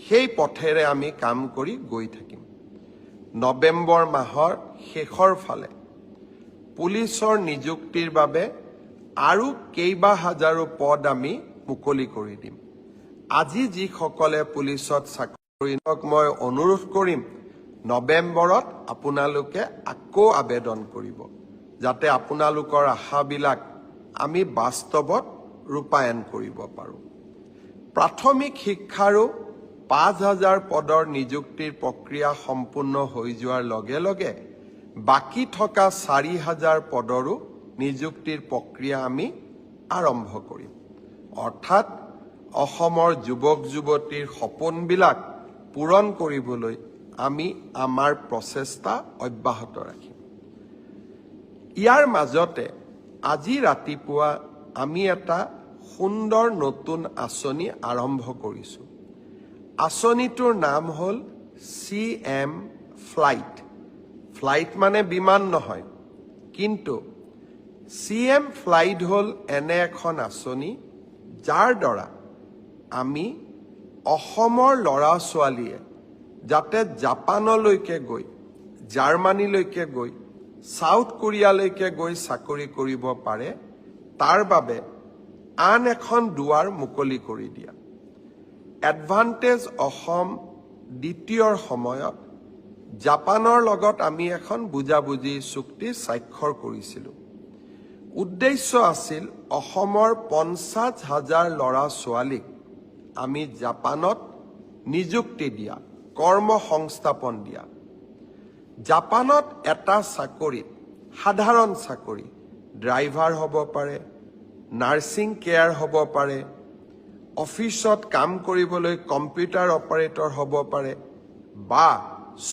সেই পথেৰে আমি কাম কৰি গৈ থাকিম। নৱেম্বৰ মাহৰ শেষৰ ফালে পুলিচৰ নিযুক্তিৰ বাবে আৰু কেইবা হাজাৰো পদ আমি মুকলি কৰি দিম। আজি যিসকলে পুলিচত চাকৰি মই অনুৰোধ কৰিম, নৱেম্বৰত আপোনালোকে আকৌ আবেদন কৰিব, যাতে আপোনালোকৰ আশাবিলাক আমি বাস্তৱত ৰূপায়ণ কৰিব পাৰোঁ। প্ৰাথমিক শিক্ষাৰো 5,000 পদৰ নিযুক্তিৰ প্ৰক্ৰিয়া সম্পূৰ্ণ হৈ যোৱাৰ লগে লগে বাকী থকা 4,000 পদৰো নিযুক্তিৰ প্ৰক্ৰিয়া আমি আৰম্ভ কৰিম। অৰ্থাৎ অসমৰ যুৱক যুৱতীৰ সপোনবিলাক পূৰণ কৰিবলৈ আমি আমাৰ প্ৰচেষ্টা অব্যাহত ৰাখিম। ইয়াৰ মাজতে আজি ৰাতিপুৱা আমি এটা সুন্দৰ নতুন আঁচনি আৰম্ভ কৰিছোঁ। আঁচনিটোৰ নাম হ'ল CM ফ্লাইট। ফ্লাইট মানে বিমান নহয়, কিন্তু CM ফ্লাইট হ'ল এনে এখন আঁচনি যাৰ দ্বাৰা আমি অসমৰ ল'ৰা ছোৱালীয়ে যাতে জাপানলৈকে গৈ, জাৰ্মানীলৈকে গৈ, সাউথ কোৰিয়ালৈকে গৈ চাকৰি কৰিব পাৰে, তাৰ বাবে আন এখন দুৱাৰ মুকলি কৰি দিয়া। এডভান্টেজ অসম দ্বিতীয়ৰ সময়ত জাপানৰ লগত আমি এখন বুজাবুজি চুক্তি স্বাক্ষৰ কৰিছিলোঁ। উদ্দেশ্য আছিল অসমৰ 50,000 ল'ৰা ছোৱালীক আমি জাপানত নিযুক্তি দিয়া, কৰ্ম সংস্থাপন দিয়া। জাপানত এটা চাকৰিত, সাধাৰণ চাকৰি, ড্ৰাইভাৰ হ'ব পাৰে, নাৰ্ছিং কেয়াৰ হ'ব পাৰে, অফিচত কাম কৰিবলৈ কম্পিউটাৰ অপাৰেটৰ হ'ব পাৰে, বা